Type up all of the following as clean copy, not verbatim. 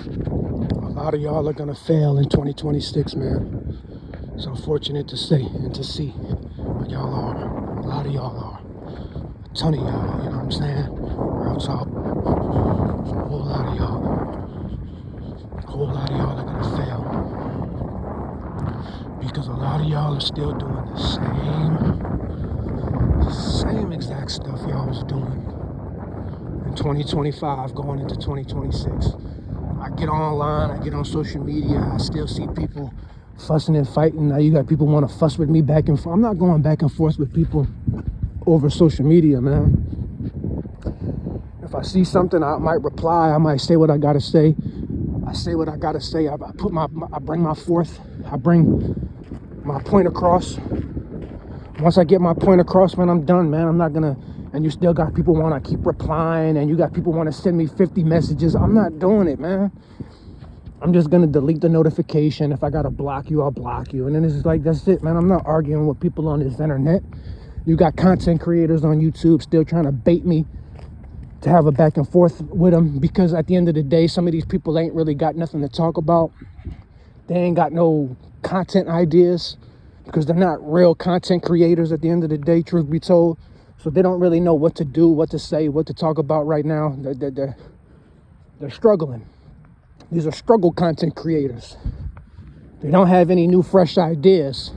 A lot of y'all are gonna fail in 2026, man. It's unfortunate to say and to see, but y'all are. A lot of y'all are. A ton of y'all, you know what I'm saying? Real talk. A whole lot of y'all. A whole lot of y'all are gonna fail. Because a lot of y'all are still doing the same exact stuff y'all was doing in 2025 going into 2026. I get online, I get on social media, I still see people fussing and fighting. Now you got people want to fuss with me back and forth. I'm not going back and forth with people over social media, man. If I see something, I might reply, I might say what I gotta say. I say what I gotta say. I bring my forth, I bring my point across. Once I get my point across, man, I'm done, man. I'm not gonna, and you still got people want to keep replying, and you got people want to send me 50 messages. I'm not doing it, man. I'm just gonna delete the notification. If I gotta block you, I'll block you. And then it's just like, that's it, man. I'm not arguing with people on this internet. You got content creators on YouTube still trying to bait me to have a back and forth with them, because at the end of the day, some of these people ain't really got nothing to talk about. They ain't got no content ideas, because they're not real content creators at the end of the day, truth be told. So they don't really know what to do, what to say, what to talk about right now. They're struggling. These are struggle content creators. They don't have any new fresh ideas.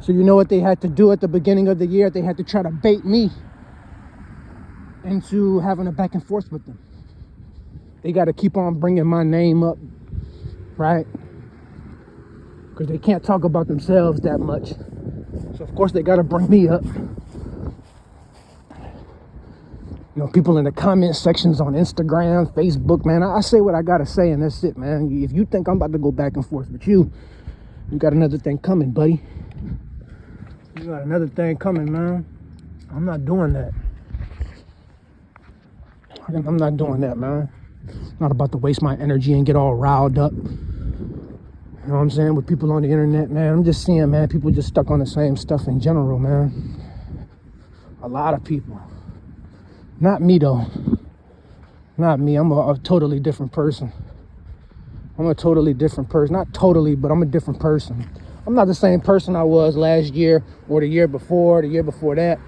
So you know what they had to do at the beginning of the year? They had to try to bait me into having a back and forth with them. They got to keep on bringing my name up, right? Because they can't talk about themselves that much. So of course they got to bring me up. You know, people in the comment sections on Instagram, Facebook, man, I say what I got to say, and that's it, man. If you think I'm about to go back and forth with you, you got another thing coming, buddy. You got another thing coming, man. I'm not doing that. I'm not doing that, man. I'm not about to waste my energy and get all riled up. You know what I'm saying? With people on the internet, man. I'm just seeing, man, people just stuck on the same stuff in general, man. A lot of people. Not me, though. Not me. I'm a totally different person. I'm a totally different person. Not totally, but I'm a different person. I'm not the same person I was last year or the year before that.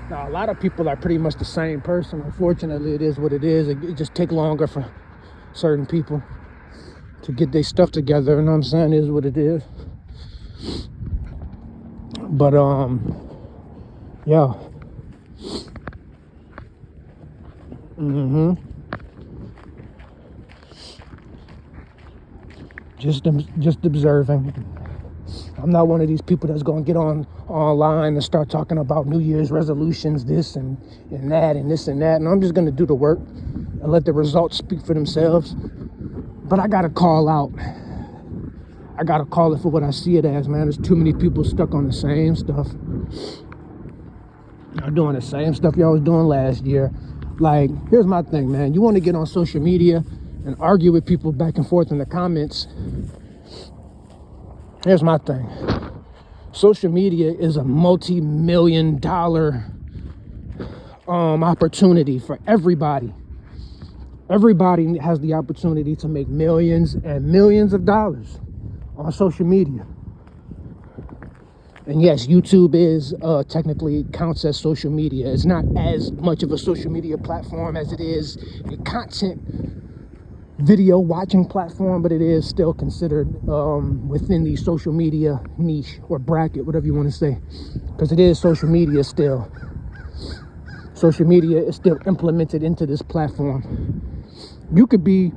Now, a lot of people are pretty much the same person. Unfortunately, it is what it is. It just takes longer for certain people to get their stuff together. You know what I'm saying? It is what it is. But, yeah. Just observing. I'm not one of these people that's going to get online and start talking about New Year's resolutions, this and that and this and that. And I'm just going to do the work and let the results speak for themselves. But I got to call out. I got to call it for what I see it as, man. There's too many people stuck on the same stuff. Y'all doing the same stuff y'all was doing last year. Like, here's my thing, man. You want to get on social media and argue with people back and forth in the comments. Here's my thing. Social media is a multi-million-dollar opportunity for everybody. Everybody has the opportunity to make millions and millions of dollars on social media. And yes, YouTube is technically counts as social media. It's not as much of a social media platform as it is a content video watching platform, but it is still considered within the social media niche or bracket, whatever you want to say, because it is social media still. Social media is still implemented into this platform. You could be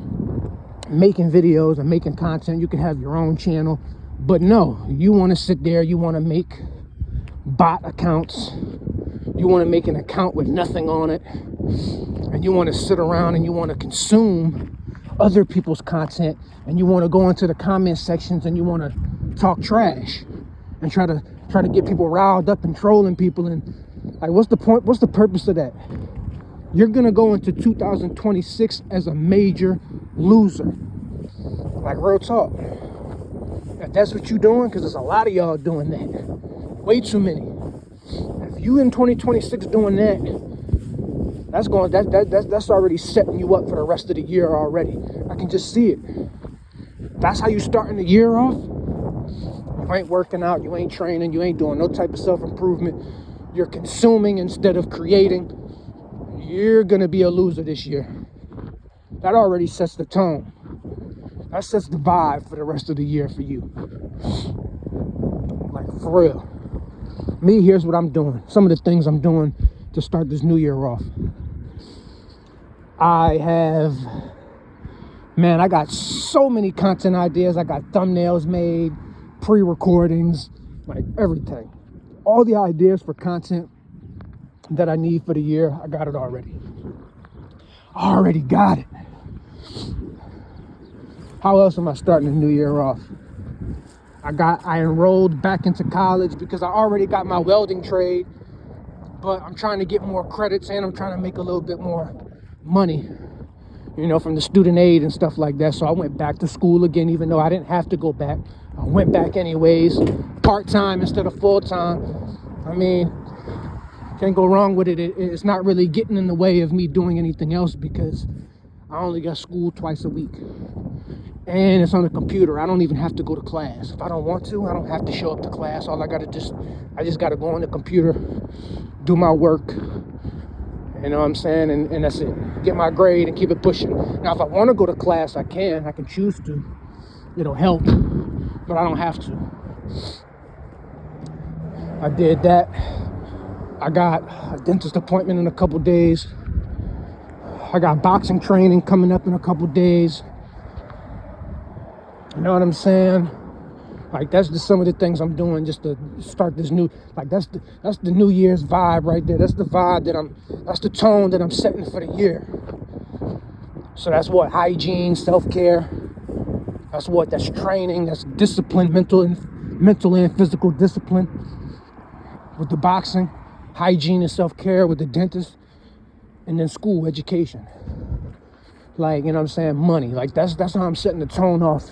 making videos and making content. You can have your own channel, but no, you want to sit there. You want to make bot accounts. You want to make an account with nothing on it, and you want to sit around and you want to consume other people's content, and you want to go into the comment sections and you want to talk trash and try to get people riled up and trolling people. And like, what's the point? What's the purpose of that? You're gonna go into 2026 as a major loser. Like, real talk. If that's what you're doing, because there's a lot of y'all doing that. Way too many. If you in 2026 doing that, That's already setting you up for the rest of the year already. I can just see it. That's how you starting the year off. You ain't working out, you ain't training, you ain't doing no type of self-improvement. You're consuming instead of creating. You're gonna be a loser this year. That already sets the tone. That sets the vibe for the rest of the year for you. Like, for real. Me, here's what I'm doing. Some of the things I'm doing to start this new year off. I got so many content ideas. I got thumbnails made, pre-recordings, like everything. All the ideas for content that I need for the year, I got it already. I already got it. How else am I starting the new year off? I enrolled back into college because I already got my welding trade, but I'm trying to get more credits and I'm trying to make a little bit more money, from the student aid and stuff like that. So I went back to school again, even though I didn't have to go back. I went back anyways, part-time instead of full-time. I mean, can't go wrong with it. It's not really getting in the way of me doing anything else because I only got school twice a week. And it's on the computer. I don't even have to go to class. If I don't want to, I don't have to show up to class. I just got to go on the computer, do my work. You know what I'm saying? And that's it. Get my grade and keep it pushing. Now, if I want to go to class, I can choose to. It'll help, but I don't have to. I did that. I got a dentist appointment in a couple days. I got boxing training coming up in a couple days. You know what I'm saying? Like, that's just some of the things I'm doing just to start this new, like, that's the New Year's vibe right there. That's the vibe that's the tone that I'm setting for the year. So that's what? Hygiene, self-care. That's training, that's discipline, mental and physical discipline with the boxing, hygiene and self-care with the dentist, and then school education. Like, you know what I'm saying? Money. Like, that's how I'm setting the tone off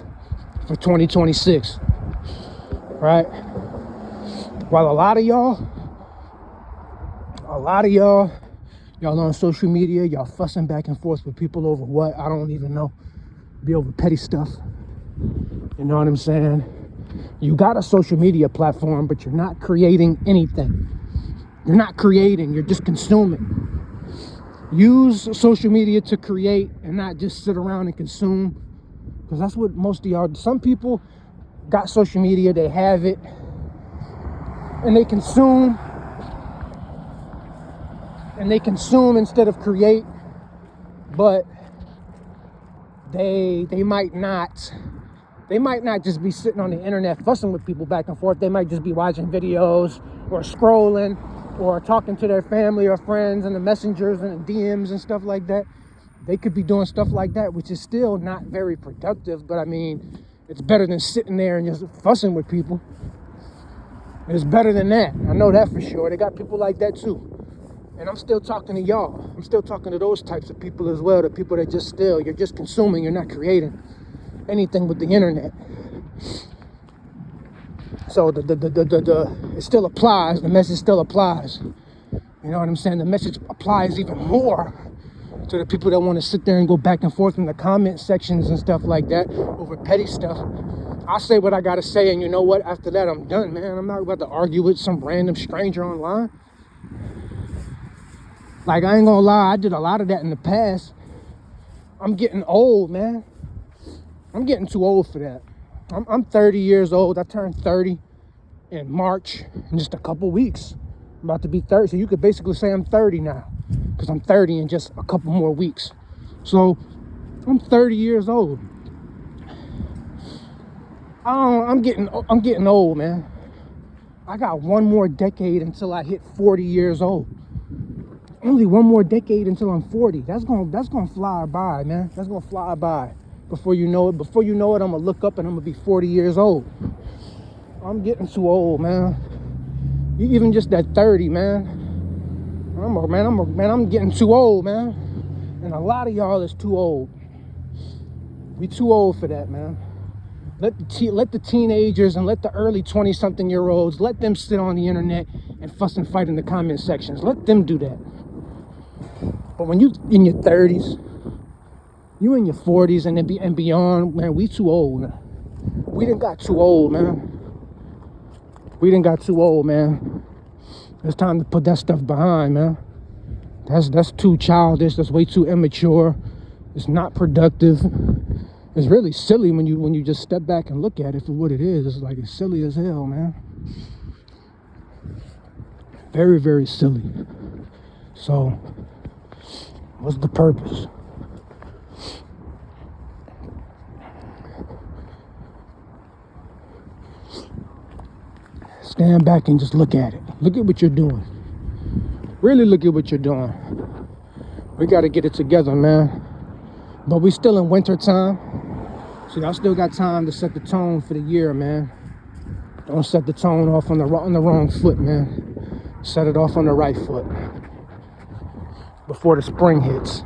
for 2026, right? While a lot of y'all on social media, y'all fussing back and forth with people over what, I don't even know, be over petty stuff. You know what I'm saying? You got a social media platform, but you're not creating anything. You're not creating, you're just consuming. Use social media to create and not just sit around and consume. Because that's what most of y'all, some people got social media, they have it, and they consume instead of create, but they might not just be sitting on the internet fussing with people back and forth. They might just be watching videos or scrolling or talking to their family or friends in the messengers and the DMs and stuff like that. They could be doing stuff like that, which is still not very productive, but I mean, it's better than sitting there and just fussing with people. It's better than that. I know that for sure. They got people like that too. And I'm still talking to y'all. I'm still talking to those types of people as well, the people that you're just consuming, you're not creating anything with the internet. So it still applies, the message still applies. You know what I'm saying? The message applies even more to the people that want to sit there and go back and forth in the comment sections and stuff like that over petty stuff. I'll say what I gotta say, and you know what? After that, I'm done, man. I'm not about to argue with some random stranger online. Like, I ain't gonna lie, I did a lot of that in the past. I'm getting old, man. I'm getting too old for that. I'm 30 years old. I turned 30 in March in just a couple weeks. I'm about to be 30, so you could basically say I'm 30 now, because I'm 30 in just a couple more weeks. So I'm 30 years old. I'm getting old, man. I got one more decade until I hit 40 years old. Only one more decade until I'm 40. That's gonna fly by, man. That's gonna fly by. Before you know it, I'm gonna look up and I'm gonna be 40 years old. I'm getting too old, man. You even just that 30, man. I'm getting too old, man. And a lot of y'all is too old. We too old for that, man. Let the teenagers and let the early 20-something-year-olds, let them sit on the internet and fuss and fight in the comment sections. Let them do that. But when you in your 30s, you in your 40s and beyond, man, we too old. We done got too old, man. We done got too old, man. It's time to put that stuff behind, man. That's too childish. That's way too immature. It's not productive. It's really silly when you just step back and look at it for what it is. It's like, it's silly as hell, man. Very, very silly. So, what's the purpose? Stand back and just look at it. Look at what you're doing. Really look at what you're doing. We got to get it together, man. But we still in winter time. So y'all still got time to set the tone for the year, man. Don't set the tone off on the wrong foot, man. Set it off on the right foot before the spring hits.